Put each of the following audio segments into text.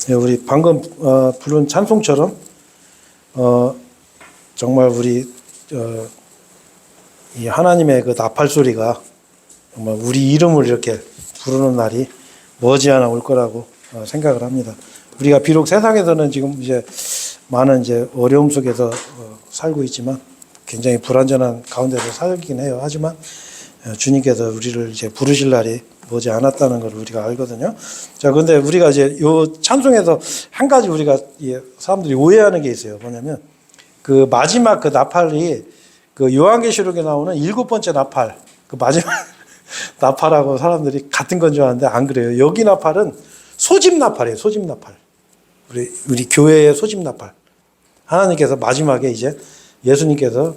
예, 우리 방금 부른 찬송처럼 정말 우리 이 하나님의 그 나팔 소리가 정말 우리 이름을 이렇게 부르는 날이 머지않아 올 거라고 생각을 합니다. 우리가 비록 세상에서는 지금 이제 많은 이제 어려움 속에서 살고 있지만 굉장히 불완전한 가운데서 살긴 해요. 하지만 주님께서 우리를 이제 부르실 날이 머지 않았다는 걸 우리가 알거든요. 자, 그런데 우리가 이제 요 찬송에서 한 가지 우리가 사람들이 오해하는 게 있어요. 뭐냐면 그 마지막 그 나팔이 그 요한계시록에 나오는 7번째 나팔, 그 마지막 나팔하고 사람들이 같은 건 줄 아는데 안 그래요. 여기 나팔은 소집 나팔이에요. 소집 나팔. 우리 교회의 소집 나팔. 하나님께서 마지막에 이제 예수님께서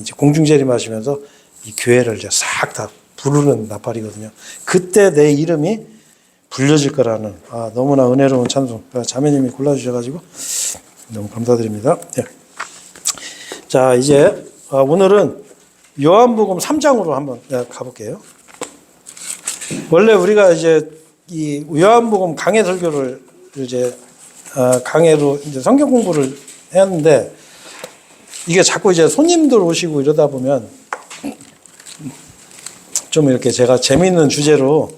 이제 공중재림하시면서 이 교회를 이제 싹 다 부르는 나팔이거든요. 그때 내 이름이 불려질 거라는 너무나 은혜로운 찬송. 자매님이 골라주셔가지고 너무 감사드립니다. 네. 자, 이제 오늘은 요한복음 3장으로 한번 가볼게요. 원래 우리가 이제 이 요한복음 강해 설교를 이제 강해로 이제 성경 공부를 했는데 이게 자꾸 이제 손님들 오시고 이러다 보면 좀 이렇게 제가 재미있는 주제로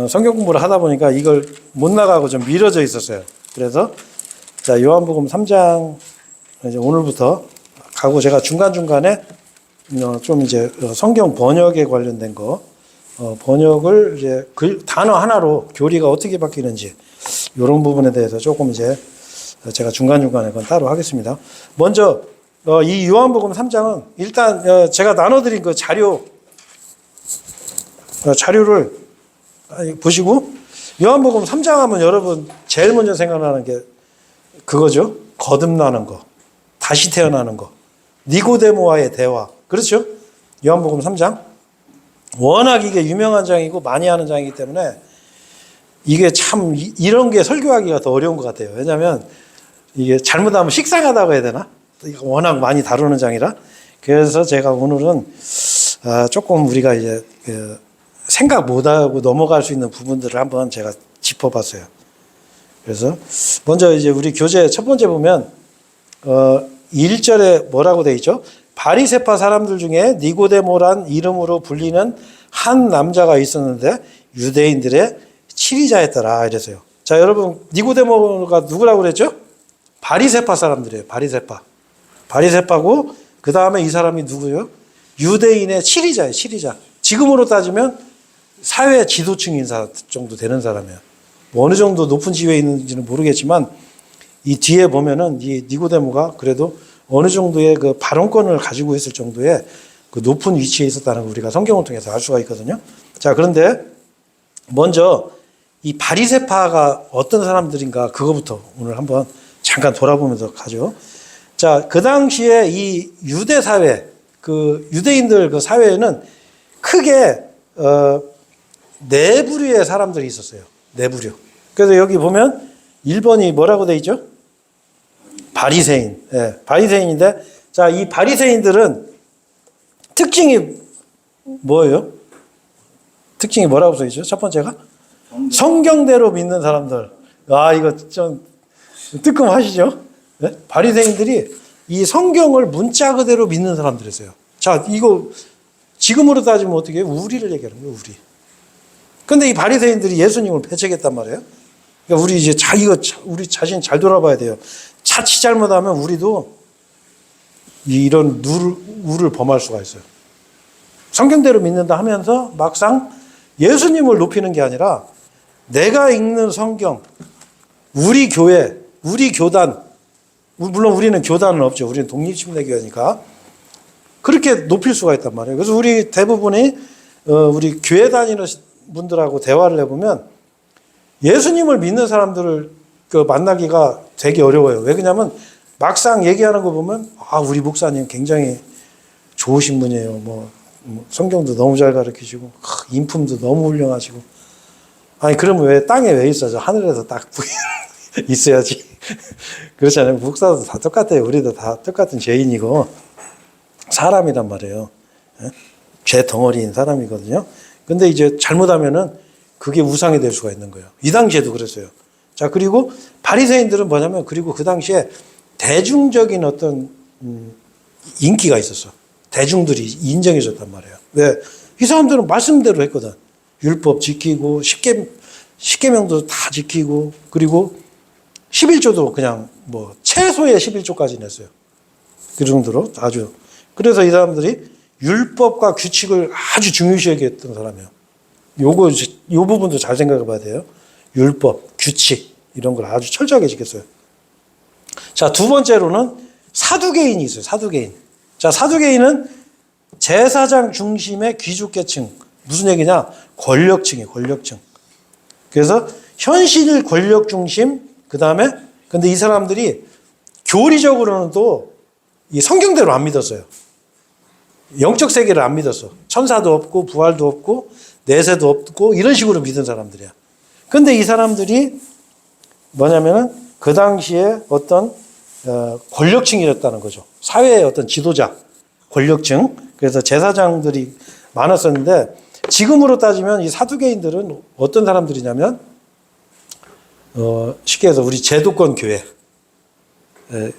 성경 공부를 하다 보니까 이걸 못 나가고 좀 미뤄져 있었어요. 그래서 자, 요한복음 3장 이제 오늘부터 가고 제가 중간중간에 좀 이제 성경 번역에 관련된 거 번역을 이제 단어 하나로 교리가 어떻게 바뀌는지 이런 부분에 대해서 조금 이제 제가 중간중간에 그건 따로 하겠습니다. 먼저 이 요한복음 3장은 일단 제가 나눠드린 그 자료를 보시고 요한복음 3장 하면 여러분 제일 먼저 생각나는 게 그거죠. 거듭나는 거, 다시 태어나는 거, 니고데모와의 대화. 그렇죠? 요한복음 3장. 워낙 이게 유명한 장이고 많이 하는 장이기 때문에 이게 참 이런 게 설교하기가 더 어려운 것 같아요. 왜냐하면 이게 잘못하면 식상하다고 해야 되나? 워낙 많이 다루는 장이라. 그래서 제가 오늘은 조금 우리가 이제 생각 못하고 넘어갈 수 있는 부분들을 한번 제가 짚어봤어요. 그래서 먼저 이제 우리 교재 첫 번째 보면 1절에 뭐라고 돼 있죠? 바리새파 사람들 중에 니고데모란 이름으로 불리는 한 남자가 있었는데 유대인들의 치리자였더라 이랬어요. 자, 여러분 니고데모가 누구라고 그랬죠? 바리새파 사람들이에요. 바리새파고 그 다음에 이 사람이 누구예요? 유대인의 치리자예요. 치리자. 지금으로 따지면 사회 지도층인 정도 되는 사람이에요. 뭐 어느 정도 높은 지위에 있는지는 모르겠지만 이 뒤에 보면은 이 니고데모가 그래도 어느 정도의 그 발언권을 가지고 있을 정도의 그 높은 위치에 있었다는 걸 우리가 성경을 통해서 알 수가 있거든요. 자, 그런데 먼저 이 바리새파가 어떤 사람들인가 그거부터 오늘 한번 잠깐 돌아보면서 가죠. 자, 그 당시에 이 유대 사회, 그 유대인들 그 사회에는 크게 네 부류의 사람들이 있었어요. 네 부류. 그래서 여기 보면 1번이 뭐라고 돼 있죠? 바리새인. 예, 바리새인인데, 자, 이 바리새인들은 특징이 뭐예요? 특징이 뭐라고 써 있죠? 첫 번째가? 성경대로 믿는 사람들. 이거 좀 뜨끔하시죠? 네? 바리새인들이 이 성경을 문자 그대로 믿는 사람들이었어요. 자, 이거 지금으로 따지면 어떻게 해요? 우리를 얘기하는 거예요, 우리. 근데 이 바리새인들이 예수님을 배척했단 말이에요. 그러니까 우리 이제 우리 자신 잘 돌아봐야 돼요. 자칫 잘못하면 우리도 이런 우를 범할 수가 있어요. 성경대로 믿는다 하면서 막상 예수님을 높이는 게 아니라 내가 읽는 성경, 우리 교회, 우리 교단, 물론 우리는 교단은 없죠. 우리는 독립침례교회니까 그렇게 높일 수가 있단 말이에요. 그래서 우리 대부분이 우리 교회 다니는 분들하고 대화를 해보면 예수님을 믿는 사람들을 만나기가 되게 어려워요. 왜 그러냐면 막상 얘기하는 거 보면 우리 목사님 굉장히 좋으신 분이에요. 뭐 성경도 너무 잘 가르치시고 인품도 너무 훌륭하시고. 아니 그러면 왜 땅에 왜 있어요? 하늘에서 딱 있어야지. 그렇잖아요. 목사도 다 똑같아요. 우리도 다 똑같은 죄인이고 사람이란 말이에요. 죄 덩어리인 사람이거든요. 근데 이제 잘못하면은 그게 우상이 될 수가 있는 거예요. 이 당시에도 그랬어요. 자, 그리고 바리새인들은 뭐냐면, 그리고 그 당시에 대중적인 어떤 인기가 있었어. 대중들이 인정해 줬단 말이에요. 왜? 이 사람들은 말씀대로 했거든. 율법 지키고 10계명도 다 지키고, 그리고 11조도 그냥 뭐 최소의 11조까지 냈어요. 그 정도로 아주. 그래서 이 사람들이 율법과 규칙을 아주 중요시 여겼던 사람이에요. 요 부분도 잘 생각해 봐야 돼요. 율법, 규칙 이런 걸 아주 철저하게 지켰어요. 자, 두 번째로는 사두개인이 있어요. 사두개인. 자, 사두개인은 제사장 중심의 귀족계층. 무슨 얘기냐? 권력층이에요. 권력층. 그래서 현실 권력 중심, 그 다음에 근데 이 사람들이 교리적으로는 또 이 성경대로 안 믿었어요. 영적 세계를 안 믿었어. 천사도 없고 부활도 없고 내세도 없고 이런 식으로 믿은 사람들이야. 근데 이 사람들이 뭐냐면은 그 당시에 어떤 권력층이었다는 거죠. 사회의 어떤 지도자, 권력층. 그래서 제사장들이 많았었는데 지금으로 따지면 이 사두개인들은 어떤 사람들이냐면 쉽게 해서 우리 제도권 교회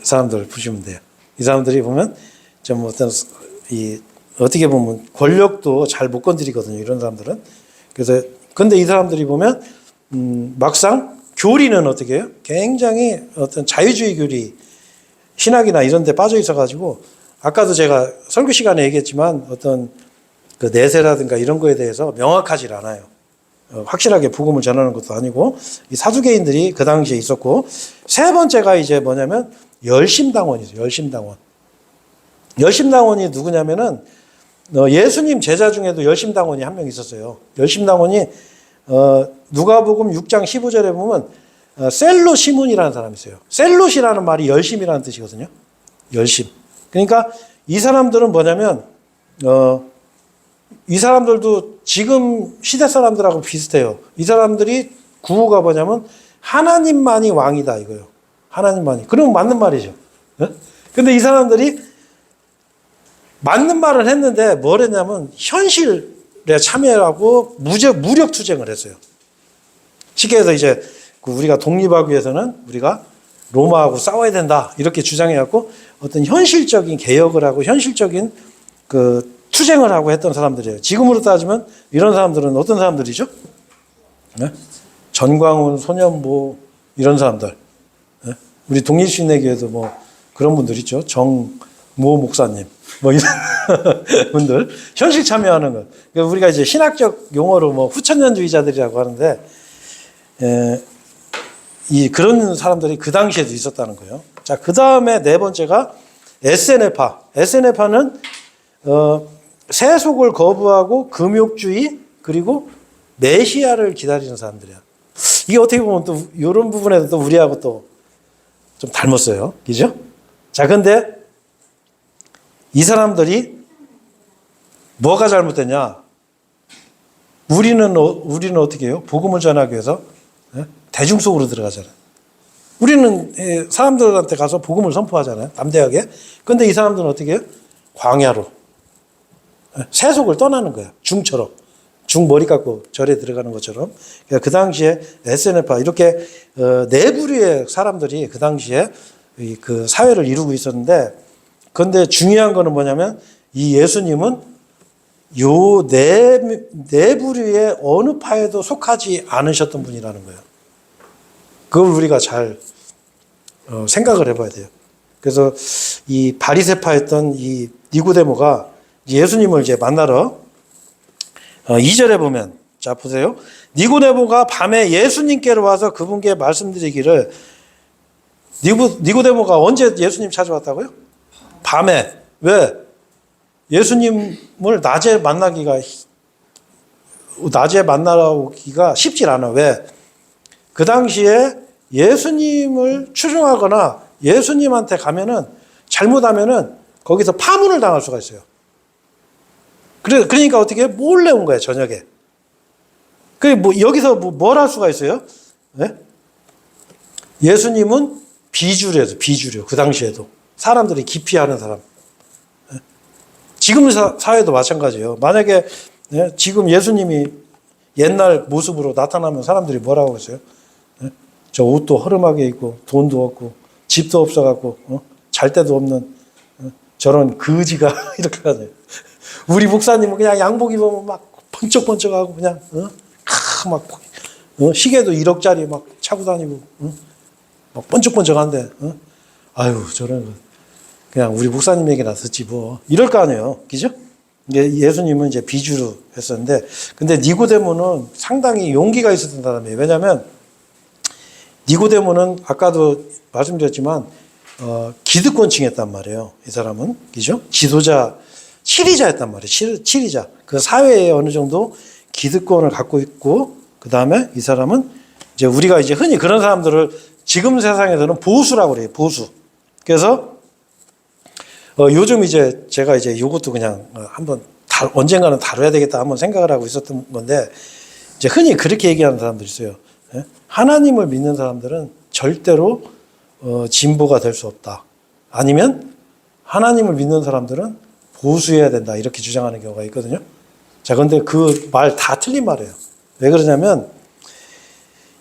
사람들을 보시면 돼요. 이 사람들이 보면 좀 어떤 어떻게 보면 권력도 잘 못 건드리거든요. 이런 사람들은. 그래서 근데 이 사람들이 보면 막상 교리는 어떻게 해요? 굉장히 어떤 자유주의 교리, 신학이나 이런 데 빠져 있어 가지고 아까도 제가 설교 시간에 얘기했지만 어떤 그 내세라든가 이런 거에 대해서 명확하지 않아요. 확실하게 복음을 전하는 것도 아니고 이 사두개인들이 그 당시에 있었고 세 번째가 이제 뭐냐면 열심당원이죠. 열심당원. 열심당원이 누구냐면은 예수님 제자 중에도 열심당원이 한 명 있었어요. 열심당원이 누가복음 6장 15절에 보면 셀롯 시몬이라는 사람이 있어요. 셀롯이라는 말이 열심이라는 뜻이거든요. 열심. 그러니까 이 사람들은 뭐냐면 이 사람들도 지금 시대 사람들하고 비슷해요. 이 사람들이 구호가 뭐냐면 하나님만이 왕이다 이거예요. 하나님만이. 그럼 맞는 말이죠. 근데 이 사람들이 맞는 말을 했는데 뭘 했냐면 현실에 참여하고 무력 투쟁을 했어요. 쉽게 해서 이제 우리가 독립하기 위해서는 우리가 로마하고 싸워야 된다 이렇게 주장해갖고 어떤 현실적인 개혁을 하고 현실적인 그 투쟁을 하고 했던 사람들이에요. 지금으로 따지면 이런 사람들은 어떤 사람들이죠? 네? 전광훈, 손현보 이런 사람들. 네? 우리 독립신내교에도 뭐 그런 분들 있죠. 정모 목사님 뭐 이런 분들 현실 참여하는 것. 그러니까 우리가 이제 신학적 용어로 뭐 후천년주의자들이라고 하는데 그런 사람들이 그 당시에도 있었다는 거예요. 자, 그 다음에 네 번째가 SNF파. SNF파는 세속을 거부하고 금욕주의 그리고 메시아를 기다리는 사람들이야. 이게 어떻게 보면 또 이런 부분에서 또 우리하고 또 좀 닮았어요. 그죠? 자, 근데 이 사람들이 뭐가 잘못됐냐? 우리는 어떻게 해요? 복음을 전하기 위해서 대중 속으로 들어가잖아요. 우리는 사람들한테 가서 복음을 선포하잖아요. 담대하게. 근데 이 사람들은 어떻게 해요? 광야로. 세속을 떠나는 거야. 중처럼. 중 머리 깎고 절에 들어가는 것처럼. 그러니까 그 당시에 SNF파 이렇게 네 부류의 사람들이 그 당시에 그 사회를 이루고 있었는데 그런데 중요한 거는 뭐냐면 이 예수님은 요 네 부류의 어느 파에도 속하지 않으셨던 분이라는 거예요. 그걸 우리가 잘 생각을 해봐야 돼요. 그래서 이 바리새파였던 이 니고데모가 예수님을 이제 만나러 2절에 보면 자 보세요. 니고데모가 밤에 예수님께로 와서 그분께 말씀드리기를 니고데모가 언제 예수님 찾아왔다고요? 밤에. 왜? 예수님을 낮에 만나기가 쉽지 않아. 왜? 그 당시에 예수님을 추종하거나 예수님한테 가면은 잘못하면은 거기서 파문을 당할 수가 있어요. 그러니까 어떻게 몰래 온 거예요, 저녁에. 여기서 뭘 할 수가 있어요? 네? 예수님은 비주류. 그 당시에도. 사람들이 기피하는 사람. 네? 지금 사회도 마찬가지예요. 만약에 지금 예수님이 옛날 모습으로 나타나면 사람들이 뭐라고 했어요? 네? 저 옷도 허름하게 입고 돈도 없고 집도 없어갖고 잘 데도 없는 저런 거지가 이렇게 하네요. 우리 목사님은 그냥 양복 입으면 막 번쩍번쩍하고 그냥 막 시계도 1억짜리 막 차고 다니고 막 번쩍번쩍한데 아유 저런 거 그냥 우리 목사님 얘기나 듣지 뭐 이럴 거 아니에요, 그죠? 예수님은 이제 비주로 했었는데, 근데 니고데모는 상당히 용기가 있었던 사람이에요. 왜냐하면 니고데모는 아까도 말씀드렸지만 기득권층이었단 말이에요. 이 사람은, 그죠? 지도자, 치리자였단 말이에요. 치리자. 그 사회에 어느 정도 기득권을 갖고 있고, 그 다음에 이 사람은 이제 우리가 이제 흔히 그런 사람들을 지금 세상에서는 보수라고 그래요. 보수. 그래서 요즘 이제 제가 이제 이것도 그냥 한번 언젠가는 다뤄야 되겠다 한번 생각을 하고 있었던 건데, 이제 흔히 그렇게 얘기하는 사람들이 있어요. 하나님을 믿는 사람들은 절대로 진보가 될 수 없다. 아니면 하나님을 믿는 사람들은 보수해야 된다. 이렇게 주장하는 경우가 있거든요. 자, 근데 그 말 다 틀린 말이에요. 왜 그러냐면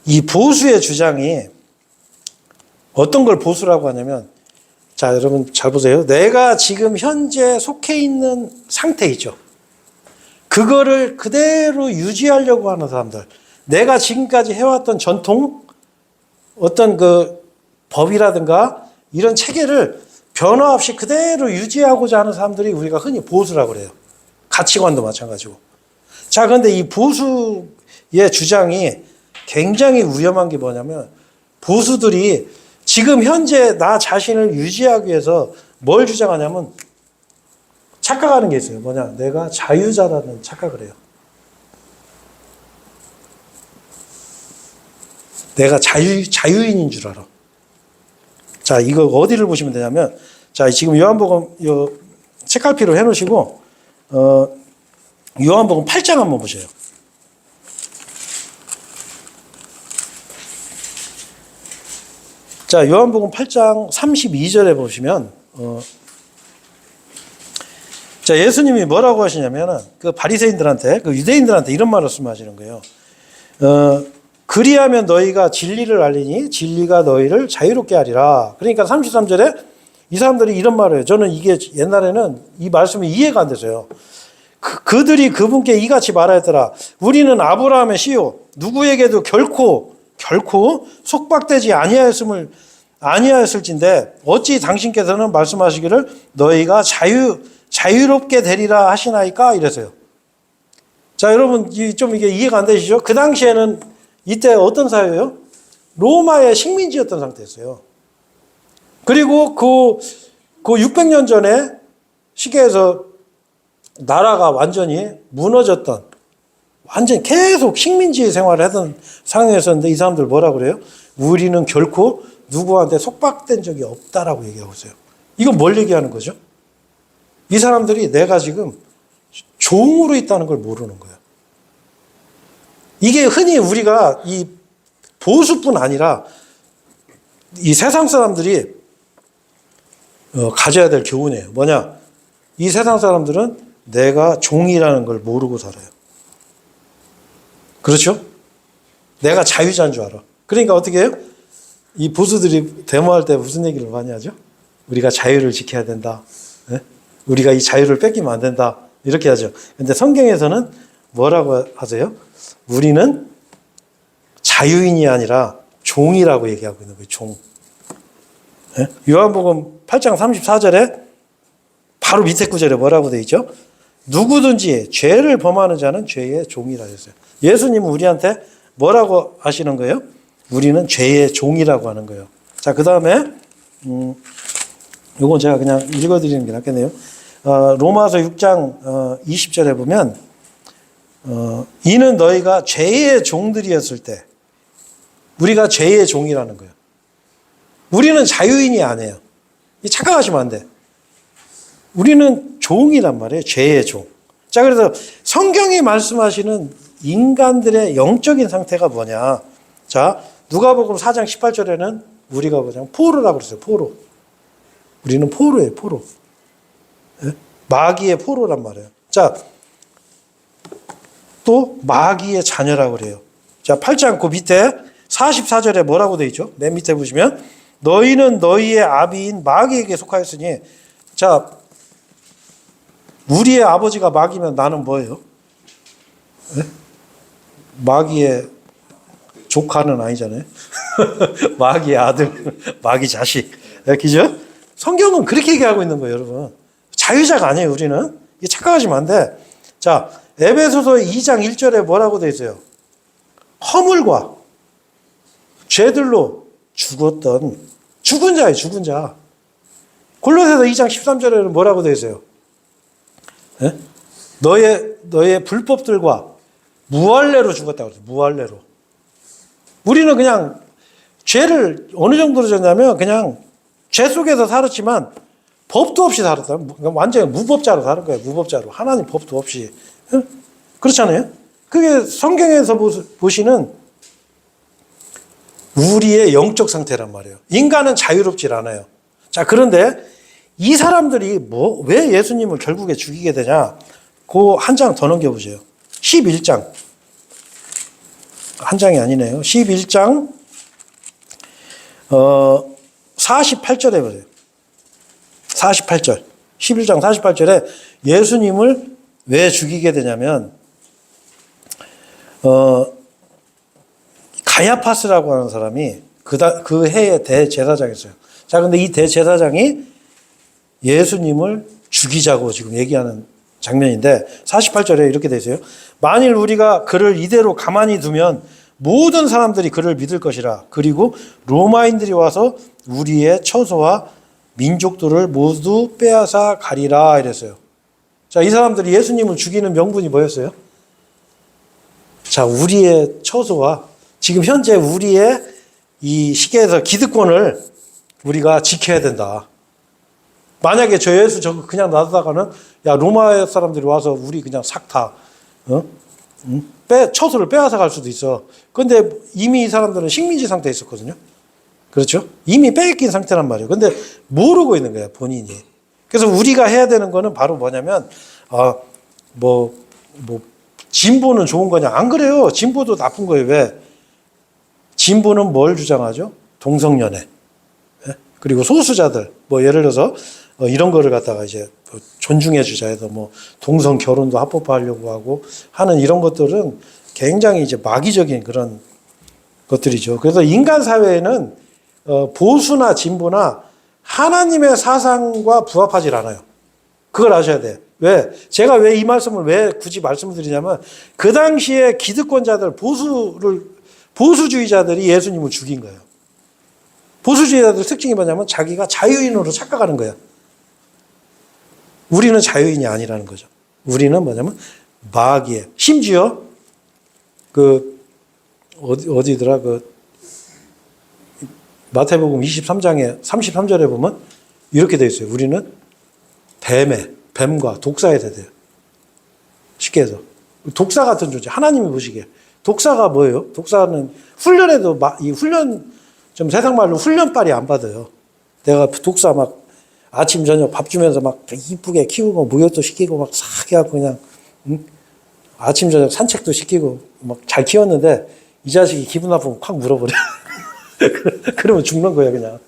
이 보수의 주장이 어떤 걸 보수라고 하냐면, 자, 여러분 잘 보세요. 내가 지금 현재 속해 있는 상태 있죠. 그거를 그대로 유지하려고 하는 사람들. 내가 지금까지 해왔던 전통, 어떤 그 법이라든가 이런 체계를 변화 없이 그대로 유지하고자 하는 사람들이 우리가 흔히 보수라고 그래요. 가치관도 마찬가지고. 자, 그런데 이 보수의 주장이 굉장히 위험한 게 뭐냐면, 보수들이 지금 현재 나 자신을 유지하기 위해서 뭘 주장하냐면 착각하는 게 있어요. 뭐냐? 내가 자유자라는 착각을 해요. 내가 자유인인 줄 알아. 자, 이거 어디를 보시면 되냐면, 자, 지금 요한복음 책갈피로 해놓으시고 요한복음 8장 한번 보세요. 자, 요한복음 8장 32절에 보시면 자, 예수님이 뭐라고 하시냐면은 그 바리새인들한테, 그 유대인들한테 이런 말씀하시는 거예요. 그리하면 너희가 진리를 알리니 진리가 너희를 자유롭게 하리라. 그러니까 33절에 이 사람들이 이런 말을 해요. 저는 이게 옛날에는 이 말씀이 이해가 안 돼서요. 그들이 그분께 이같이 말하였더라. 우리는 아브라함의 씨요 누구에게도 결코 속박되지 아니하였을진데 어찌 당신께서는 말씀하시기를 너희가 자유롭게 되리라 하시나이까 이래서요. 자, 여러분 좀 이게 이해가 안 되시죠? 그 당시에는 이때 어떤 사회예요? 로마의 식민지였던 상태였어요. 그리고 그 600년 전에 시계에서 나라가 완전히 무너졌던, 완전히 계속 식민지 생활을 하던 상황이었는데 이 사람들 뭐라 그래요? 우리는 결코 누구한테 속박된 적이 없다라고 얘기하고 있어요. 이건 뭘 얘기하는 거죠? 이 사람들이 내가 지금 종으로 있다는 걸 모르는 거예요. 이게 흔히 우리가 이 보수뿐 아니라 이 세상 사람들이 가져야 될 교훈이에요. 뭐냐? 이 세상 사람들은 내가 종이라는 걸 모르고 살아요. 그렇죠? 내가 자유자인 줄 알아. 그러니까 어떻게 해요? 이 보수들이 데모할 때 무슨 얘기를 많이 하죠? 우리가 자유를 지켜야 된다. 네? 우리가 이 자유를 뺏기면 안 된다. 이렇게 하죠. 근데 성경에서는 뭐라고 하세요? 우리는 자유인이 아니라 종이라고 얘기하고 있는 거예요. 종. 네? 요한복음 8장 34절에 바로 밑에 구절에 뭐라고 되어 있죠? 누구든지 죄를 범하는 자는 죄의 종이라 했어요. 예수님은 우리한테 뭐라고 하시는 거예요? 우리는 죄의 종이라고 하는 거예요. 자, 그 다음에 이건 제가 그냥 읽어드리는 게 낫겠네요. 로마서 6장 20절에 보면 이는 너희가 죄의 종들이었을 때, 우리가 죄의 종이라는 거예요. 우리는 자유인이 아니에요. 착각하시면 안 돼. 우리는 종이란 말이에요. 죄의 종. 자, 그래서 성경이 말씀하시는 인간들의 영적인 상태가 뭐냐. 자, 누가복음 4장 18절에는 우리가 뭐냐, 포로라고 그랬어요. 포로. 우리는 포로예요. 포로. 네? 마귀의 포로란 말이에요. 자, 또 마귀의 자녀라고 그래요. 자, 8장 그 밑에 44절에 뭐라고 돼 있죠? 맨 밑에 보시면 너희는 너희의 아비인 마귀에게 속하였으니, 자, 우리의 아버지가 마귀면 나는 뭐예요? 네? 마귀의 조카는 아니잖아요. 마귀의 아들, 마귀 자식. 네, 그죠? 성경은 그렇게 얘기하고 있는 거예요, 여러분. 자유자가 아니에요, 우리는. 이게 착각하시면 안 돼. 자, 에베소서 2장 1절에 뭐라고 돼 있어요? 허물과 죄들로 죽었던 죽은 자예요, 죽은 자. 골로새서 2장 13절에는 뭐라고 돼 있어요? 네? 너의 불법들과 무할례로 죽었다고 그랬어요. 무할례로. 우리는 그냥 죄를 어느 정도로 졌냐면 그냥 죄 속에서 살았지만 법도 없이 살았다. 완전히 무법자로 살은 거예요. 무법자로. 하나님 법도 없이. 네? 그렇잖아요. 그게 성경에서 보시는 우리의 영적 상태란 말이에요. 인간은 자유롭질 않아요. 자, 그런데 이 사람들이 왜 예수님을 결국에 죽이게 되냐? 그 한 장 더 넘겨보세요. 11장. 한 장이 아니네요. 11장 48절에 보세요. 48절. 11장 48절에 예수님을 왜 죽이게 되냐면 가야파스라고 하는 사람이 그 해의 대제사장이었어요. 자, 근데 이 대제사장이 예수님을 죽이자고 지금 얘기하는 장면인데 48절에 이렇게 되어 있어요. 만일 우리가 그를 이대로 가만히 두면 모든 사람들이 그를 믿을 것이라. 그리고 로마인들이 와서 우리의 처소와 민족들을 모두 빼앗아 가리라 이랬어요. 자, 이 사람들이 예수님을 죽이는 명분이 뭐였어요? 자, 우리의 처소와 지금 현재 우리의 이 시계에서 기득권을 우리가 지켜야 된다. 만약에 저 예수 저거 그냥 놔두다가는 야, 로마 사람들이 와서 우리 그냥 싹 다 처소를 빼앗아 갈 수도 있어. 그런데 이미 이 사람들은 식민지 상태에 있었거든요. 그렇죠? 이미 뺏긴 상태란 말이에요. 근데 모르고 있는 거야, 본인이. 그래서 우리가 해야 되는 거는 바로 뭐냐면 진보는 좋은 거냐? 안 그래요. 진보도 나쁜 거예요. 왜? 진보는 뭘 주장하죠? 동성연애. 그리고 소수자들, 예를 들어서 이런 거를 갖다가 이제 존중해 주자 해서 동성 결혼도 합법화하려고 하고 하는 이런 것들은 굉장히 이제 마귀적인 그런 것들이죠. 그래서 인간 사회에는 보수나 진보나 하나님의 사상과 부합하지 않아요. 그걸 아셔야 돼요. 왜? 제가 왜 이 말씀을 왜 굳이 말씀을 드리냐면 그 당시에 기득권자들, 보수주의자들이 예수님을 죽인 거예요. 보수주의자들 특징이 뭐냐면 자기가 자유인으로 착각하는 거예요. 우리는 자유인이 아니라는 거죠. 우리는 뭐냐면 마귀예요. 심지어 어디더라? 마태복음 23장에 33절에 보면 이렇게 되어 있어요. 우리는 뱀과 독사에 대해요. 쉽게 해서. 독사 같은 존재. 하나님이 보시기에. 독사가 뭐예요? 독사는 훈련에도 좀 세상 말로 훈련빨이 안 받아요. 내가 독사 아침 저녁 밥 주면서 이쁘게 키우고 목욕도 시키고 싹 해갖고 그냥 아침 저녁 산책도 시키고 잘 키웠는데 이 자식이 기분 나쁘면 확 물어버려. 그러면 죽는 거야 그냥.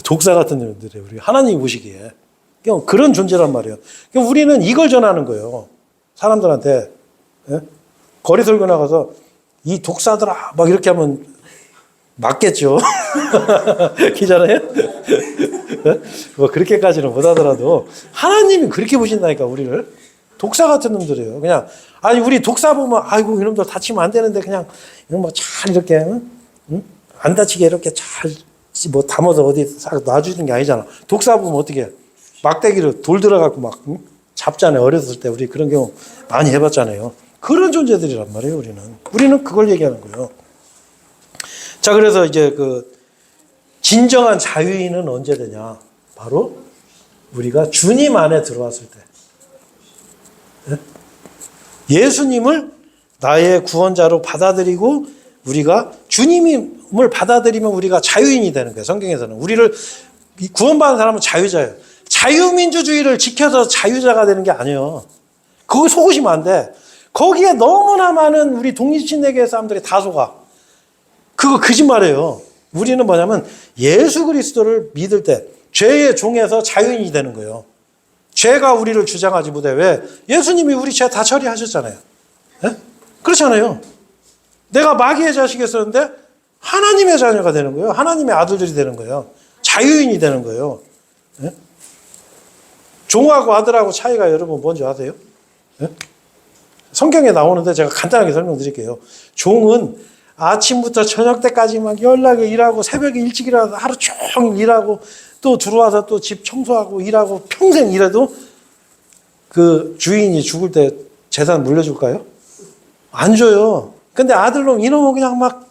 독사 같은 놈들이에요. 우리 하나님이 보시기에 그런 존재란 말이에요. 우리는 이걸 전하는 거예요. 사람들한테. 거리 돌고 나가서 이 독사들아 이렇게 하면 맞겠죠. 기잖아요. 그렇게까지는 못하더라도 하나님이 그렇게 보신다니까 우리를. 독사 같은 놈들이에요. 그냥 우리 독사 보면 아이고 이놈들 다치면 안 되는데 그냥 잘 이렇게 안 다치게 이렇게 잘 담아서 어디 싹 놔주는 게 아니잖아. 독사 보면 어떻게 해? 막대기로 돌 들어가고 잡잖아요. 어렸을 때 우리 그런 경우 많이 해봤잖아요. 그런 존재들이란 말이에요. 우리는 그걸 얘기하는 거예요. 자, 그래서 이제 진정한 자유인은 언제 되냐? 바로 우리가 주님 안에 들어왔을 때. 예수님을 나의 구원자로 받아들이고 우리가 주님을 받아들이면 우리가 자유인이 되는 거예요. 성경에서는. 우리를 구원받은 사람은 자유자예요. 자유민주주의를 지켜서 자유자가 되는 게 아니에요. 거기 속으시면 안 돼. 거기에 너무나 많은 우리 독립신대계 사람들이 다 속아. 그거 거짓말이에요. 우리는 뭐냐면 예수 그리스도를 믿을 때 죄의 종에서 자유인이 되는 거예요. 죄가 우리를 주장하지 못해. 왜? 예수님이 우리 죄 다 처리하셨잖아요. 네? 그렇잖아요. 내가 마귀의 자식이었었는데 하나님의 자녀가 되는 거예요. 하나님의 아들들이 되는 거예요. 자유인이 되는 거예요. 네? 종하고 아들하고 차이가 여러분 뭔지 아세요? 네? 성경에 나오는데 제가 간단하게 설명드릴게요. 종은 아침부터 저녁 때까지 막 연락에 일하고 새벽에 일찍 일어나서 하루 종일 일하고 또 들어와서 또 집 청소하고 일하고 평생 일해도 그 주인이 죽을 때 재산 물려줄까요? 안 줘요. 근데 아들놈 이놈은 그냥 막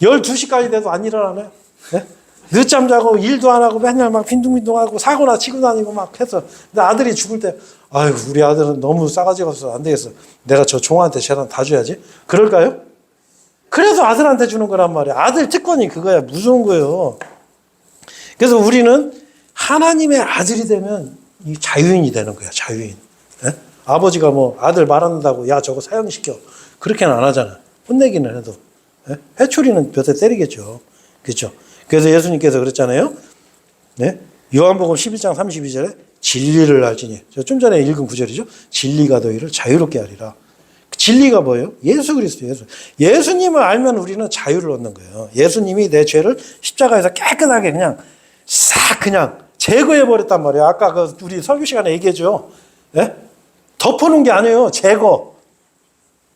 12시까지 돼도 안 일어나네. 네? 늦잠 자고 일도 안 하고 맨날 막 빈둥빈둥하고 사고나 치고 다니고 막 해서 근데 아들이 죽을 때 아이고 우리 아들은 너무 싸가지가 없어서 안 되겠어. 내가 저 종한테 재산 다 줘야지. 그럴까요? 그래서 아들한테 주는 거란 말이야. 아들 특권이 그거야. 무서운 거예요. 그래서 우리는 하나님의 아들이 되면 이 자유인이 되는 거야. 자유인. 네? 아버지가 뭐 아들 말한다고 야 저거 사형시켜. 그렇게는 안 하잖아. 혼내기는 해도. 네? 회초리는 몇 대 때리겠죠. 그렇죠. 그래서 예수님께서 그랬잖아요. 네? 요한복음 11장 32절에 진리를 알지니. 좀 전에 읽은 구절이죠. 진리가 너희를 자유롭게 하리라. 진리가 뭐예요? 예수 그리스도 예수. 예수님을 알면 우리는 자유를 얻는 거예요. 예수님이 내 죄를 십자가에서 깨끗하게 그냥 싹 그냥 제거해 버렸단 말이에요. 아까 그 우리 설교 시간에 얘기했죠. 네? 덮어놓은 게 아니에요. 제거.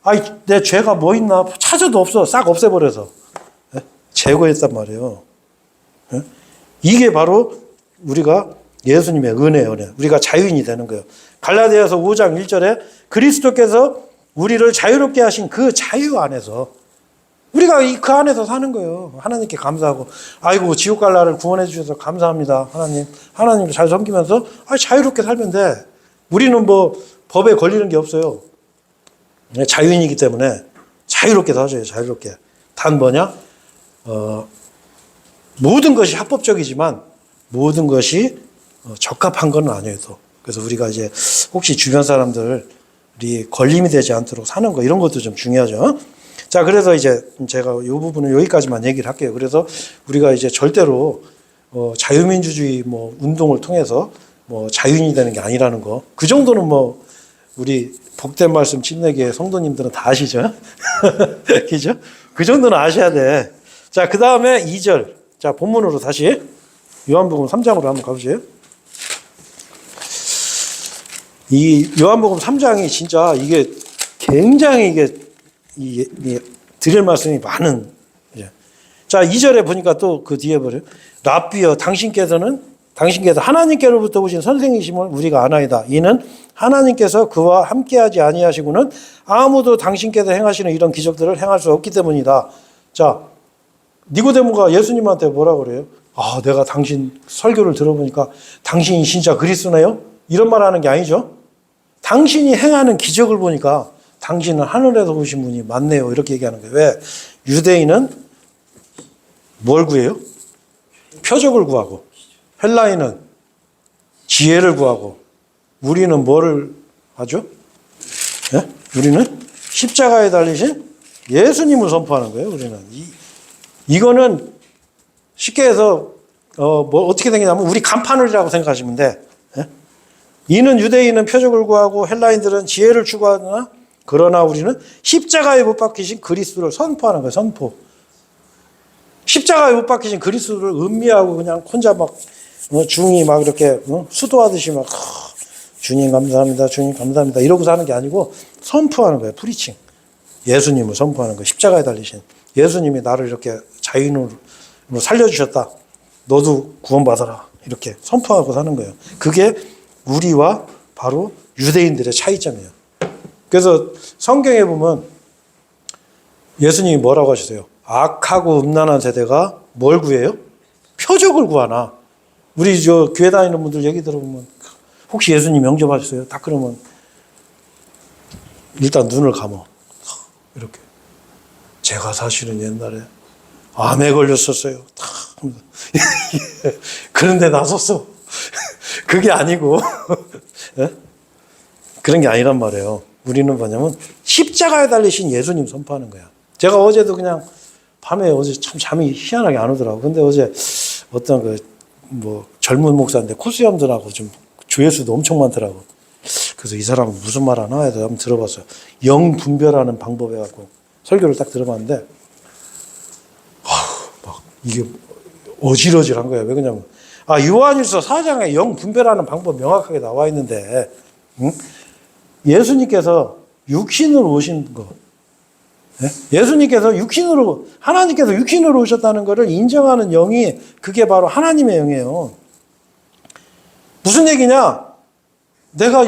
아이 내 죄가 뭐 있나 찾아도 없어. 싹 없애버려서 네? 제거했단 말이에요. 네? 이게 바로 우리가 예수님의 은혜예요. 은혜. 우리가 자유인이 되는 거예요. 갈라디아서 5장 1절에 그리스도께서 우리를 자유롭게 하신 그 자유 안에서 우리가 그 안에서 사는 거예요. 하나님께 감사하고 아이고 지옥 갈 나를 구원해 주셔서 감사합니다. 하나님 잘 섬기면서 자유롭게 살면 돼. 우리는 뭐 법에 걸리는 게 없어요. 자유인이기 때문에 자유롭게 사셔요. 자유롭게. 단 뭐냐? 모든 것이 합법적이지만 모든 것이 적합한 건 아니에요. 또. 그래서 우리가 이제 혹시 주변 사람들이 걸림이 되지 않도록 사는 거 이런 것도 좀 중요하죠. 자, 그래서 이제 제가 이 부분은 여기까지만 얘기를 할게요. 그래서 우리가 이제 절대로 자유민주주의 뭐 운동을 통해서 뭐 자유인이 되는 게 아니라는 거. 그 정도는 뭐 우리 복된 말씀 침례교회 성도님들은 다 아시죠? 그죠? 그 정도는 아셔야 돼. 자, 그 다음에 2절. 자, 본문으로 다시 요한복음 3장으로 한번 가보세요. 이 요한복음 3장이 진짜 이게 굉장히 이게 드릴 말씀이 많은. 자, 2절에 보니까 또 그 뒤에 보래요. 랍비여 당신께서 하나님께로부터 오신 선생이심을 우리가 아나이다. 이는 하나님께서 그와 함께하지 아니하시고는 아무도 당신께서 행하시는 이런 기적들을 행할 수 없기 때문이다. 자, 니고데모가 예수님한테 뭐라 그래요? 아, 내가 당신 설교를 들어보니까 당신이 진짜 그리스도네요? 이런 말 하는 게 아니죠. 당신이 행하는 기적을 보니까 당신은 하늘에서 오신 분이 맞네요. 이렇게 얘기하는 거예요. 왜? 유대인은 뭘 구해요? 표적을 구하고, 헬라인은 지혜를 구하고, 우리는 뭐를 하죠? 네? 우리는 십자가에 달리신 예수님을 선포하는 거예요. 우리는 이거는 쉽게 해서 뭐 어떻게 생기냐면 우리 간판을이라고 생각하시면 돼. 네? 이는 유대인은 표적을 구하고 헬라인들은 지혜를 추구하나 그러나 우리는 십자가에 못 박히신 그리스도를 선포하는 거예요. 선포. 십자가에 못 박히신 그리스도를 음미하고 그냥 혼자 막 중이 막 이렇게 수도하듯이 막 주님 감사합니다. 주님 감사합니다. 이러고 사는 게 아니고 선포하는 거예요. 프리칭. 예수님을 선포하는 거예요. 십자가에 달리신 예수님이 나를 이렇게 자유인으로 살려주셨다. 너도 구원받아라. 이렇게 선포하고 사는 거예요. 그게 우리와 바로 유대인들의 차이점이에요. 그래서 성경에 보면 예수님이 뭐라고 하셨어요? 악하고 음란한 세대가 뭘 구해요? 표적을 구하나. 우리 저 교회 다니는 분들 얘기 들어보면 혹시 예수님 영접하셨어요? 딱 그러면 일단 눈을 감어. 이렇게. 제가 사실은 옛날에 암에 걸렸었어요. 그런데 나섰어. 그게 아니고 그런 게 아니란 말이에요. 우리는 뭐냐면 십자가에 달리신 예수님 선포하는 거야. 제가 어제도 그냥 밤에 어제 참 잠이 희한하게 안 오더라고. 근데 어제 어떤 뭐 젊은 목사인데 코수염들하고 좀 조회수도 엄청 많더라고. 그래서 이 사람은 무슨 말 하나 해서 한번 들어봤어요. 영 분별하는 방법 해갖고 설교를 딱 들어봤는데 막 이게 어질어질한 거예요. 왜 그러냐면 요한일서 4장에 영 분별하는 방법 명확하게 나와 있는데 응? 예수님께서 육신으로 오신 거, 예수님께서 하나님께서 육신으로 오셨다는 것을 인정하는 영이 그게 바로 하나님의 영이에요. 무슨 얘기냐? 내가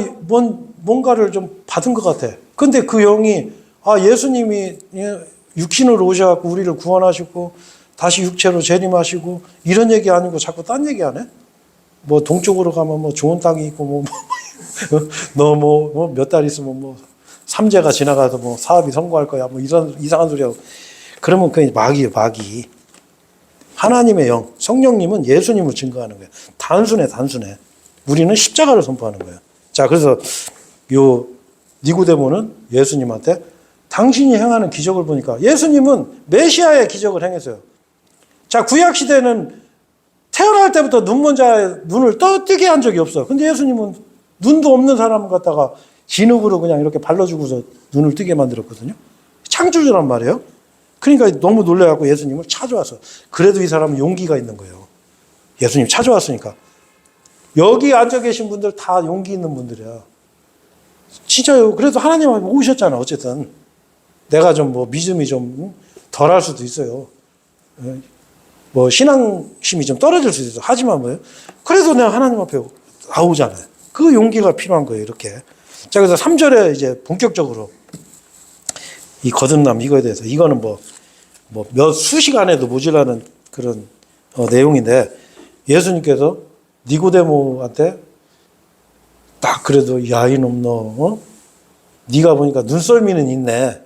뭔가를 좀 받은 것 같아. 근데 그 영이 예수님이 육신으로 오셔갖고 우리를 구원하시고 다시 육체로 재림하시고 이런 얘기 아니고 자꾸 딴 얘기 안 해? 뭐 동쪽으로 가면 뭐 좋은 땅이 있고 너 몇 달 있으면 뭐 삼재가 지나가서 뭐 사업이 성공할 거야 뭐 이런 이상한 소리 하고 그러면 그게 마귀예요. 마귀. 하나님의 영 성령님은 예수님을 증거하는 거예요. 단순해. 우리는 십자가를 선포하는 거예요. 자, 그래서 요 니고데모는 예수님한테 당신이 행하는 기적을 보니까 예수님은 메시아의 기적을 행했어요. 자, 구약 시대는 태어날 때부터 눈먼 자의 눈을 뜨게 한 적이 없어. 근데 예수님은 눈도 없는 사람 갖다가 진흙으로 그냥 이렇게 발라주고서 눈을 뜨게 만들었거든요. 창조주란 말이에요. 그러니까 너무 놀래갖고 예수님을 찾아왔어. 그래도 이 사람은 용기가 있는 거예요. 예수님 찾아왔으니까. 여기 앉아 계신 분들 다 용기 있는 분들이야. 진짜요. 그래도 하나님 앞에 오셨잖아. 어쨌든 내가 좀 뭐 믿음이 좀 덜할 수도 있어요. 뭐 신앙심이 좀 떨어질 수도 있어. 하지만 뭐예요? 그래도 내가 하나님 앞에 나오잖아요. 그 용기가 필요한 거예요. 이렇게. 자, 그래서 3절에 이제 본격적으로 이 거듭남 이거에 대해서 이거는 뭐 몇 수시간에도 모자라는 그런 내용인데 예수님께서 니고데모한테 딱 그래도 야 이놈 너 네가 보니까 눈썰미는 있네.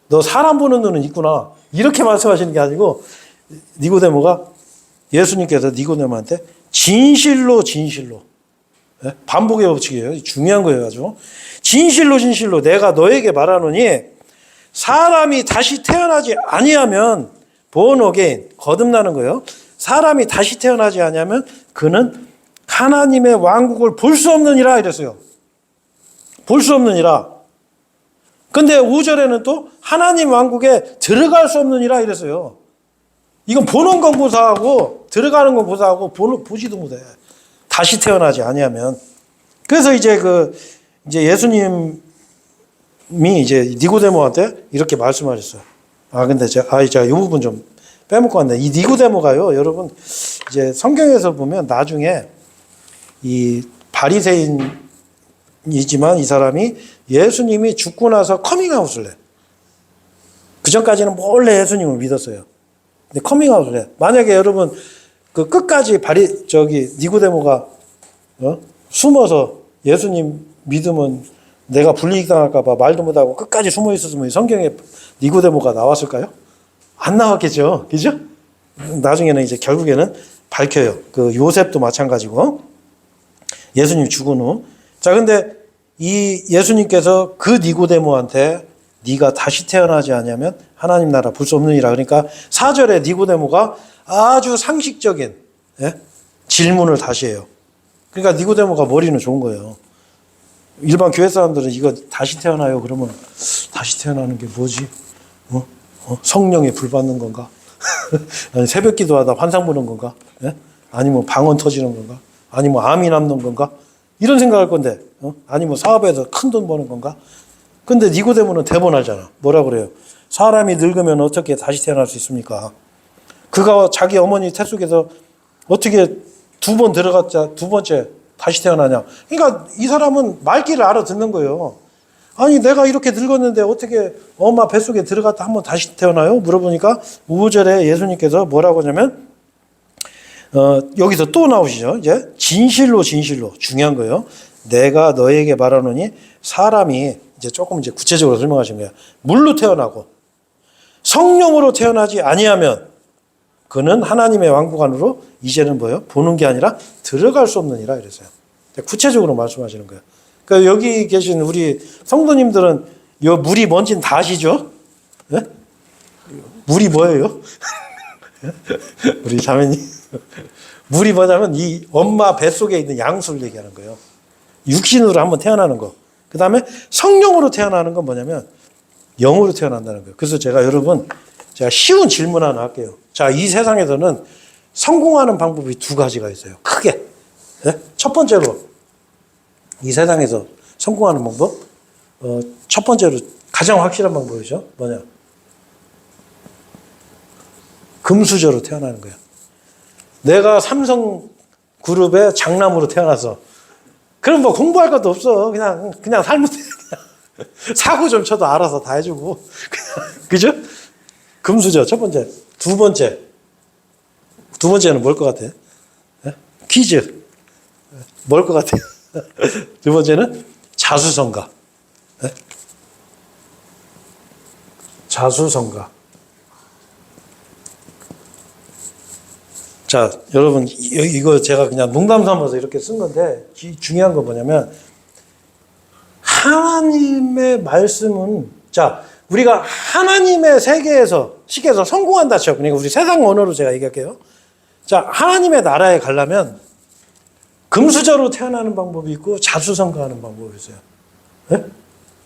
너 사람 보는 눈은 있구나. 이렇게 말씀하시는 게 아니고 니고데모가 예수님께서 니고데모한테 진실로 반복의 법칙이에요. 중요한 거예요. 아주 진실로 내가 너에게 말하노니 사람이 다시 태어나지 아니하면 born again 거듭나는 거예요. 사람이 다시 태어나지 아니하면 그는 하나님의 왕국을 볼 수 없느니라 이랬어요. 볼 수 없느니라. 근데 5절에는 또 하나님 왕국에 들어갈 수 없느니라 이랬어요. 이건 보는 건 고사하고 들어가는 건 고사하고 보지도 못해. 다시 태어나지 아니하면. 그래서 이제 이제 예수님이 이제 니고데모한테 이렇게 말씀하셨어요. 근데 제가 이 부분 좀 빼먹고 왔네. 이 니고데모가요, 여러분, 이제 성경에서 보면 나중에 이 바리새인이지만 이 사람이 예수님이 죽고 나서 커밍아웃을 해. 그 전까지는 몰래 예수님을 믿었어요. 근데 커밍아웃을 해. 만약에 여러분 그 끝까지 니고데모가 숨어서 예수님 믿으면 내가 불이익당할까봐 말도 못하고 끝까지 숨어 있었으면 성경에 니고데모가 나왔을까요? 안 나왔겠죠. 그죠? 나중에는 이제 결국에는 밝혀요. 그 요셉도 마찬가지고. 예수님 죽은 후. 자, 근데 이 예수님께서 그 니고데모한테 네가 다시 태어나지 않으면 하나님 나라 볼 수 없느니라. 그러니까 4절에 니고데모가 아주 상식적인 질문을 다시 해요. 그러니까 니고데모가 머리는 좋은 거예요. 일반 교회 사람들은 이거 다시 태어나요? 그러면 다시 태어나는 게 뭐지? 성령에 불 받는 건가? 아니 새벽 기도하다 환상 보는 건가? 아니면 방언 터지는 건가? 아니면 암이 남는 건가? 이런 생각할 건데 아니면 사업에서 큰 돈 버는 건가? 근데 니고데모는 대본 알잖아. 뭐라 그래요? 사람이 늙으면 어떻게 다시 태어날 수 있습니까? 그가 자기 어머니 태 속에서 어떻게 두 번 들어갔자 두 번째 다시 태어나냐? 그러니까 이 사람은 말귀를 알아듣는 거예요. 아니 내가 이렇게 늙었는데 어떻게 엄마 뱃속에 들어갔다 한번 다시 태어나요? 물어보니까 5절에 예수님께서 뭐라고 하냐면 여기서 또 나오시죠. 이제 진실로 중요한 거예요. 내가 너에게 말하노니 사람이 이제 조금 이제 구체적으로 설명하신 거예요. 물로 태어나고 성령으로 태어나지 아니하면 그는 하나님의 왕국 안으로 이제는 뭐예요? 보는 게 아니라 들어갈 수 없느니라 이랬어요. 구체적으로 말씀하시는 거예요. 그러니까 여기 계신 우리 성도님들은 이 물이 뭔지는 다 아시죠? 네? 물이 뭐예요? 우리 자매님. 물이 뭐냐면 이 엄마 뱃속에 있는 양수를 얘기하는 거예요. 육신으로 한번 태어나는 거. 그 다음에 성령으로 태어나는 건 뭐냐면 영으로 태어난다는 거예요. 그래서 제가 쉬운 질문 하나 할게요. 자, 이 세상에서는 성공하는 방법이 두 가지가 있어요. 크게. 네? 첫 번째로 이 세상에서 성공하는 방법. 첫 번째로 가장 확실한 방법이죠. 뭐냐? 금수저로 태어나는 거예요. 내가 삼성그룹의 장남으로 태어나서 그럼 뭐 공부할 것도 없어. 그냥 삶을 그냥 사고 좀 쳐도 알아서 다 해주고. 그죠? 금수저 첫 번째. 두 번째는 뭘 것 같아? 퀴즈. 뭘 것 같아요? 두 번째는 자수성가. 자수성가. 자, 여러분, 이거 제가 그냥 농담 삼아서 이렇게 쓴 건데, 중요한 건 뭐냐면, 하나님의 말씀은, 자, 우리가 하나님의 세계에서, 시계에서 성공한다 쳐. 그러니까 우리 세상 언어로 제가 얘기할게요. 자, 하나님의 나라에 가려면, 금수저로 태어나는 방법이 있고, 자수성가하는 방법이 있어요. 네?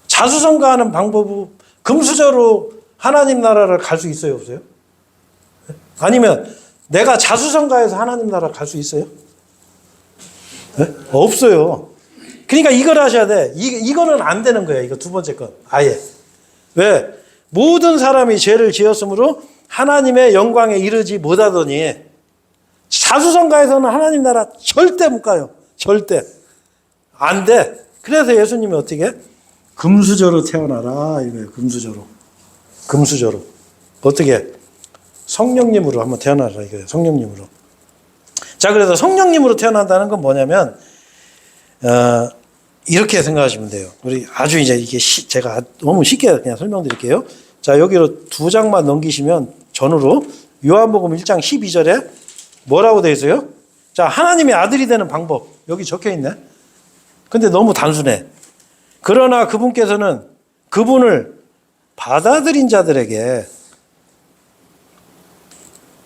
자수성가하는 방법은, 금수저로 하나님 나라를 갈 수 있어요, 없어요? 네? 아니면, 내가 자수성가해서 하나님 나라 갈 수 있어요? 네? 없어요. 그러니까 이걸 하셔야 돼. 이거는 안 되는 거예요. 이거 두 번째 건. 아예. 왜? 모든 사람이 죄를 지었으므로 하나님의 영광에 이르지 못하더니 자수성가에서는 하나님 나라 절대 못 가요. 절대. 안 돼. 그래서 예수님이 어떻게? 금수저로 태어나라. 이거예요. 금수저로. 어떻게? 성령님으로 한번 태어나라 이거예요. 성령님으로. 자, 그래서 성령님으로 태어난다는 건 뭐냐면 이렇게 생각하시면 돼요. 우리 아주 이제 이게 제가 너무 쉽게 그냥 설명드릴게요. 자, 여기로 두 장만 넘기시면 전으로 요한복음 1장 12절에 뭐라고 되어 있어요? 자, 하나님의 아들이 되는 방법 여기 적혀 있네. 근데 너무 단순해. 그러나 그분께서는 그분을 받아들인 자들에게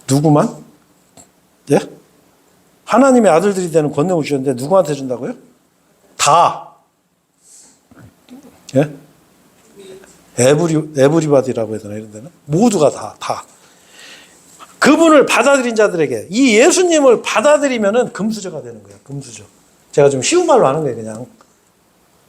누구만? 예? 하나님의 아들들이 되는 권능을 주셨는데 누구한테 준다고요? 다. 예? 에브리바디라고 해야 되나 이런 데는? 모두가 다. 그분을 받아들인 자들에게 이 예수님을 받아들이면은 금수저가 되는 거예요. 금수저. 제가 좀 쉬운 말로 하는 거예요, 그냥.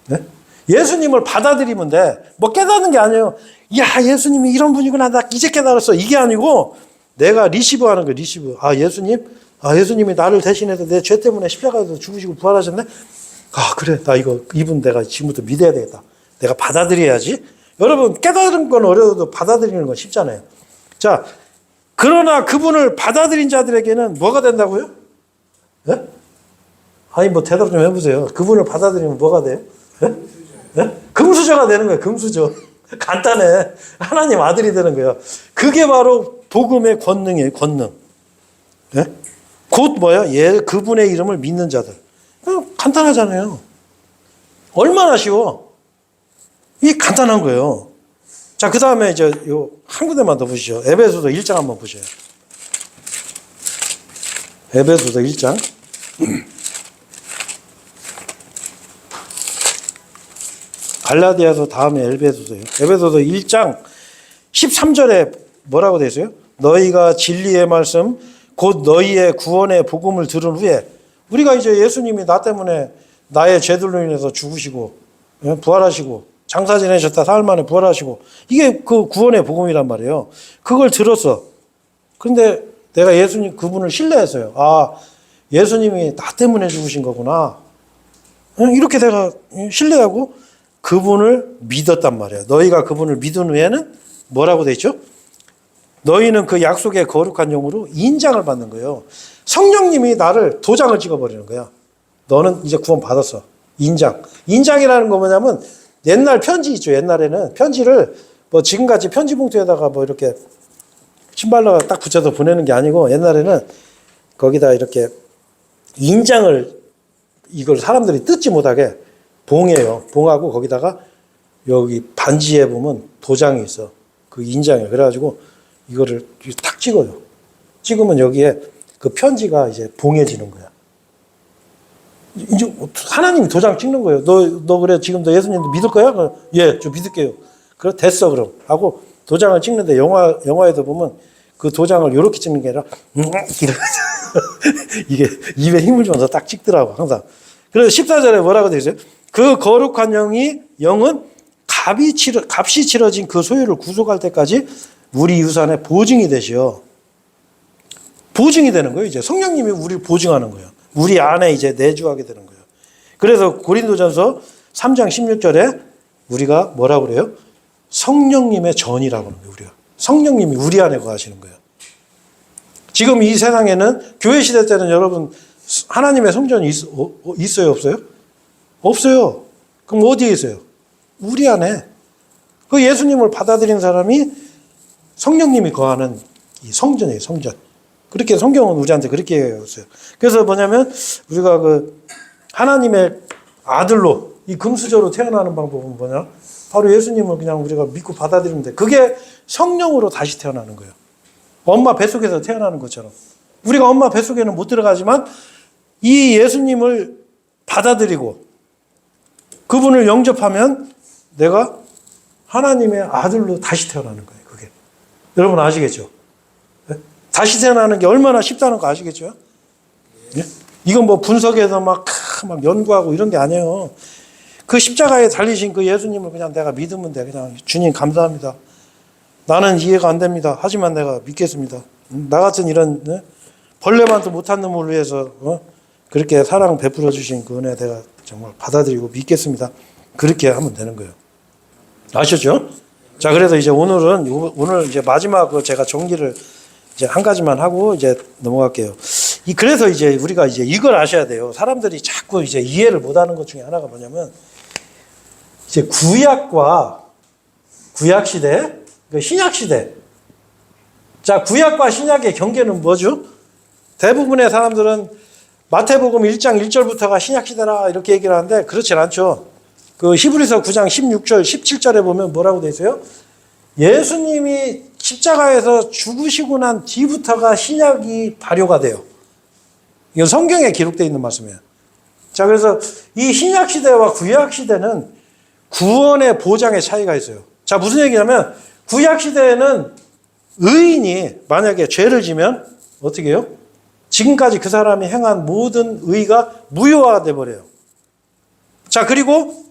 네? 예수님을 받아들이면 돼. 뭐 깨닫는 게 아니에요. 야, 예수님이 이런 분이구나. 나 이제 깨달았어. 이게 아니고 내가 리시브 하는 거예요. 리시브. 아, 예수님이 나를 대신해서 내 죄 때문에 십자가에서 죽으시고 부활하셨네. 아, 그래. 나 이분 내가 지금부터 믿어야 되겠다. 내가 받아들여야지. 여러분, 깨달은 건 어려워도 받아들이는 건 쉽잖아요. 자, 그러나 그분을 받아들인 자들에게는 뭐가 된다고요? 네? 아니, 뭐 대답 좀 해보세요. 그분을 받아들이면 뭐가 돼요? 네? 네? 금수저가 되는 거예요. 금수저. 간단해. 하나님 아들이 되는 거예요. 그게 바로 복음의 권능이에요. 권능. 네? 곧 뭐야? 그분의 이름을 믿는 자들. 간단하잖아요. 얼마나 쉬워. 이게 간단한 거예요. 자, 그 다음에 이제 한 군데만 더 보시죠. 에베소서 1장 한번 보세요. 에베소서 1장. 갈라디아서 다음에 에베소서예요. 에베소서 1장 13절에 뭐라고 되어 있어요? 너희가 진리의 말씀 곧 너희의 구원의 복음을 들은 후에 우리가 이제 예수님이 나 때문에 나의 죄들로 인해서 죽으시고 부활하시고 장사 지내셨다 사흘 만에 부활하시고 이게 그 구원의 복음이란 말이에요. 그걸 들었어. 그런데 내가 예수님 그분을 신뢰했어요. 아, 예수님이 나 때문에 죽으신 거구나. 이렇게 내가 신뢰하고 그분을 믿었단 말이에요. 너희가 그분을 믿은 후에는 뭐라고 돼 있죠? 너희는 그 약속의 거룩한 영으로 인장을 받는 거예요. 성령님이 나를 도장을 찍어버리는 거야. 너는 이제 구원 받았어. 인장. 인장이라는 거 뭐냐면 옛날 편지 있죠. 옛날에는 편지를 뭐 지금같이 편지 봉투에다가 뭐 이렇게 신발로가 딱 붙여서 보내는 게 아니고 옛날에는 거기다 이렇게 인장을 이걸 사람들이 뜯지 못하게 봉해요. 봉하고 거기다가 여기 반지에 보면 도장이 있어. 그 인장이에요. 그래가지고 이거를 탁 찍어요. 찍으면 여기에 그 편지가 이제 봉해지는 거야. 이제 하나님이 도장 찍는 거예요. 너 그래 지금 너 예수님도 믿을 거야? 예, 저 믿을게요. 그래 됐어 그럼 하고 도장을 찍는데 영화에도 보면 그 도장을 이렇게 찍는 게 아니라 이게 입에 힘을 주면서 딱 찍더라고 항상. 그래서 14절에 뭐라고 되어 있어요? 그 거룩한 영은 값이 치러진 그 소유를 구속할 때까지 우리 유산의 보증이 되시오. 보증이 되는 거예요. 이제 성령님이 우리를 보증하는 거예요. 우리 안에 이제 내주하게 되는 거예요. 그래서 고린도전서 3장 16절에 우리가 뭐라고 그래요? 성령님의 전이라고 하는 거예요. 우리가. 성령님이 우리 안에 거하시는 거예요. 지금 이 세상에는 교회 시대 때는 여러분 하나님의 성전이 있어요? 없어요? 없어요. 그럼 어디에 있어요? 우리 안에. 그 예수님을 받아들인 사람이 성령님이 거하는 이 성전이에요. 성전. 그렇게 성경은 우리한테 그렇게 얘기했어요. 그래서 뭐냐면 우리가 그 하나님의 아들로 이 금수저로 태어나는 방법은 뭐냐? 바로 예수님을 그냥 우리가 믿고 받아들이면 돼. 그게 성령으로 다시 태어나는 거예요. 엄마 뱃속에서 태어나는 것처럼. 우리가 엄마 뱃속에는 못 들어가지만 이 예수님을 받아들이고 그분을 영접하면 내가 하나님의 아들로 다시 태어나는 거예요. 그게. 여러분 아시겠죠? 다시 태어나는 게 얼마나 쉽다는 거 아시겠죠? 예? 이건 뭐 분석해서 막 연구하고 이런 게 아니에요. 그 십자가에 달리신 그 예수님을 그냥 내가 믿으면 돼. 그냥 주님 감사합니다. 나는 이해가 안 됩니다. 하지만 내가 믿겠습니다. 나 같은 이런 벌레만도 못한 놈을 위해서 그렇게 사랑 베풀어 주신 그 은혜 내가 정말 받아들이고 믿겠습니다. 그렇게 하면 되는 거예요. 아셨죠? 자, 그래서 이제 오늘 이제 마지막 제가 정리를 이제 한 가지만 하고 이제 넘어갈게요. 그래서 이제 우리가 이제 이걸 아셔야 돼요. 사람들이 자꾸 이제 이해를 못하는 것 중에 하나가 뭐냐면 이제 구약과 구약 시대, 신약 시대. 자, 구약과 신약의 경계는 뭐죠? 대부분의 사람들은 마태복음 1장 1절부터가 신약 시대라 이렇게 얘기를 하는데 그렇진 않죠. 그 히브리서 9장 16절, 17절에 보면 뭐라고 돼 있어요? 예수님이 십자가에서 죽으시고 난 뒤부터가 신약이 발효가 돼요. 이건 성경에 기록되어 있는 말씀이에요. 자, 그래서 이 신약 시대와 구약 시대는 구원의 보장의 차이가 있어요. 자, 무슨 얘기냐면 구약 시대에는 의인이 만약에 죄를 지면 어떻게 해요? 지금까지 그 사람이 행한 모든 의가 무효화가 돼버려요. 자, 그리고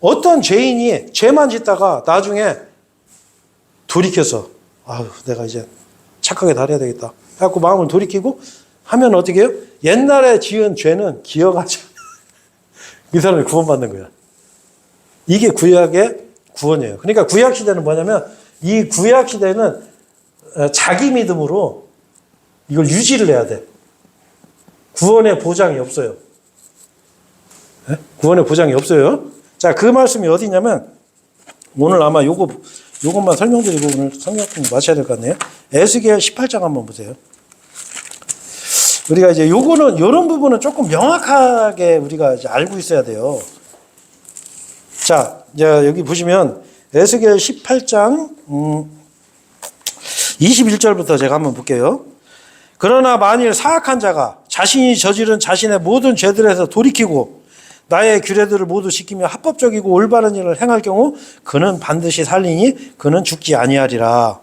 어떤 죄인이 죄만 짓다가 나중에 돌이켜서 내가 이제 착하게 살아야 되겠다 해갖고 마음을 돌이키고 하면 어떻게 해요? 옛날에 지은 죄는 기억하지 이 사람이 구원받는 거야. 이게 구약의 구원이에요. 그러니까 구약 시대는 뭐냐면 이 구약 시대는 자기 믿음으로 이걸 유지를 해야 돼. 구원의 보장이 없어요. 네? 구원의 보장이 없어요. 자, 그 말씀이 어디냐면 오늘 아마 요것만 설명드리고 오늘 성경 마쳐야 될 것 같네요. 에스겔 18장 한번 보세요. 우리가 이제 요런 부분은 조금 명확하게 우리가 이제 알고 있어야 돼요. 자, 이제 여기 보시면 에스겔 18장 21절부터 제가 한번 볼게요. 그러나 만일 사악한 자가 자신이 저지른 자신의 모든 죄들에서 돌이키고 나의 규례들을 모두 지키며 합법적이고 올바른 일을 행할 경우 그는 반드시 살리니 그는 죽지 아니하리라.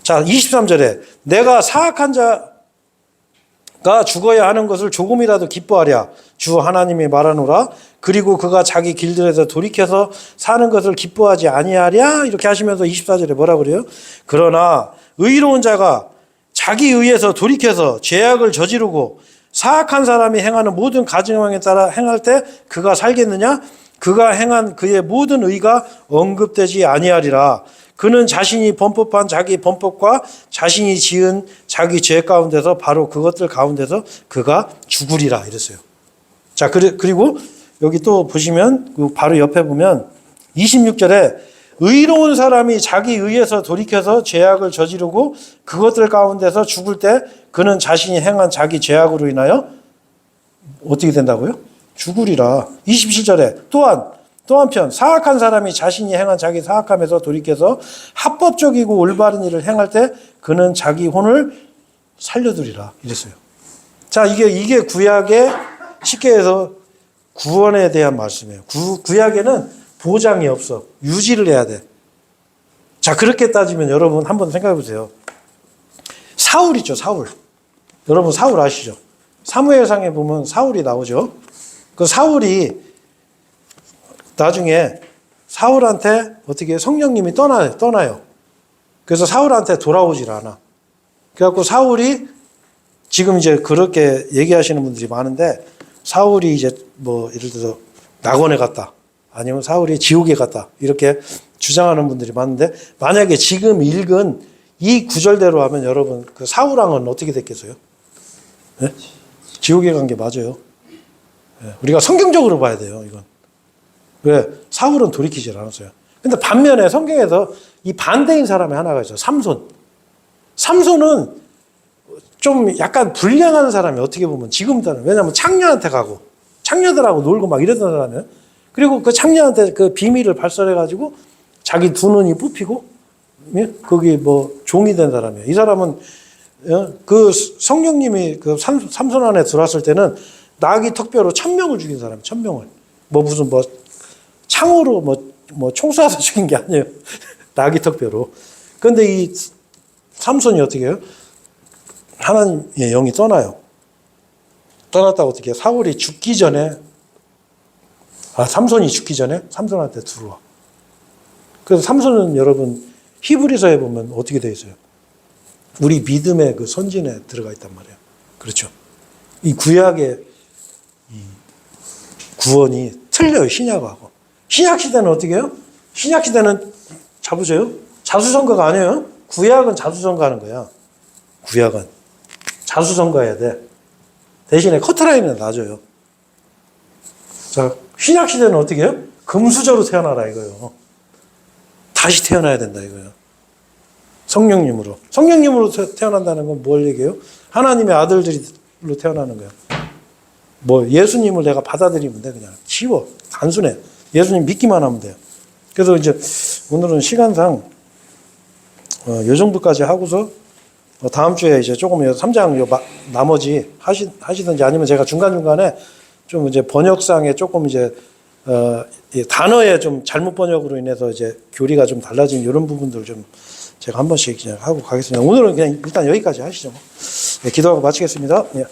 자, 23절에 내가 사악한 자가 죽어야 하는 것을 조금이라도 기뻐하랴 주 하나님이 말하노라. 그리고 그가 자기 길들에서 돌이켜서 사는 것을 기뻐하지 아니하랴. 이렇게 하시면서 24절에 뭐라고 그래요? 그러나 의로운 자가 자기 의에서 돌이켜서 죄악을 저지르고 사악한 사람이 행하는 모든 가증형에 따라 행할 때 그가 살겠느냐? 그가 행한 그의 모든 의가 언급되지 아니하리라. 그는 자신이 범법한 자기 범법과 자신이 지은 자기 죄 가운데서 바로 그것들 가운데서 그가 죽으리라 이랬어요. 자, 그리고 여기 또 보시면 바로 옆에 보면 26절에 의로운 사람이 자기 의에서 돌이켜서 죄악을 저지르고 그것들 가운데서 죽을 때 그는 자신이 행한 자기 죄악으로 인하여 어떻게 된다고요? 죽으리라. 27절에 또한 또 한편 사악한 사람이 자신이 행한 자기 사악함에서 돌이켜서 합법적이고 올바른 일을 행할 때 그는 자기 혼을 살려두리라 이랬어요. 자, 이게 구약의 쉽게 해서 구원에 대한 말씀이에요. 구약에는 보장이 없어. 유지를 해야 돼. 자, 그렇게 따지면 여러분 한번 생각해 보세요. 사울 있죠, 사울. 여러분 사울 아시죠? 사무엘상에 보면 사울이 나오죠. 그 사울이 나중에 사울한테 어떻게 성령님이 떠나요. 그래서 사울한테 돌아오질 않아. 그래갖고 사울이 지금 이제 그렇게 얘기하시는 분들이 많은데 사울이 이제 뭐 예를 들어서 낙원에 갔다. 아니면 사울이 지옥에 갔다. 이렇게 주장하는 분들이 많은데 만약에 지금 읽은 이 구절대로 하면 여러분 그 사울왕은 어떻게 됐겠어요? 네? 지옥에 간 게 맞아요. 네. 우리가 성경적으로 봐야 돼요, 이건. 왜? 사울은 돌이키질 않았어요. 근데 반면에 성경에서 이 반대인 사람이 하나가 있어요. 삼손. 삼손은 좀 약간 불량한 사람이 어떻게 보면 지금부터는 왜냐하면 창녀한테 가고 창녀들하고 놀고 막 이랬던 사람이에요. 그리고 그 창녀한테 그 비밀을 발설해가지고 자기 두 눈이 뽑히고 거기 뭐 종이 된 사람이에요. 이 사람은 그 성령님이 그 삼손 안에 들어왔을 때는 나귀 턱뼈로 1000명을 죽인 사람이에요. 1000명을. 뭐 무슨 뭐 창으로 뭐 총 쏴서 죽인 게 아니에요. 나귀 턱뼈로. 그런데 이 삼손이 어떻게 해요? 하나님의 영이 떠나요. 떠났다고 어떻게 해요? 사울이 죽기 전에 삼손이 죽기 전에 삼손한테 들어와. 그래서 삼손은 여러분 히브리서에 보면 어떻게 되어 있어요? 우리 믿음의 그 선진에 들어가 있단 말이에요. 그렇죠. 이 구약의 이 구원이 틀려요. 신약하고. 신약 시대는 어떻게 해요? 신약 시대는 잡으세요. 자수성가가 아니에요. 구약은 자수성가하는 거야. 구약은 자수성가해야 돼. 대신에 커트라인은 놔줘요. 자, 신약 시대는 어떻게 해요? 금수저로 태어나라 이거예요. 다시 태어나야 된다 이거예요. 성령님으로. 성령님으로 태어난다는 건 뭘 얘기해요? 하나님의 아들들로 태어나는 거예요. 뭐 예수님을 내가 받아들이면 돼 그냥. 쉬워. 단순해. 예수님 믿기만 하면 돼요. 그래서 이제 오늘은 시간상 요 정도까지 하고서 다음 주에 이제 조금 3장 나머지 하시든지 아니면 제가 중간중간에 좀 이제 번역상에 조금 이제 단어에 좀 잘못 번역으로 인해서 이제 교리가 좀 달라진 이런 부분들 좀 제가 한 번씩 그냥 하고 가겠습니다. 오늘은 그냥 일단 여기까지 하시죠. 네, 기도하고 마치겠습니다. 예.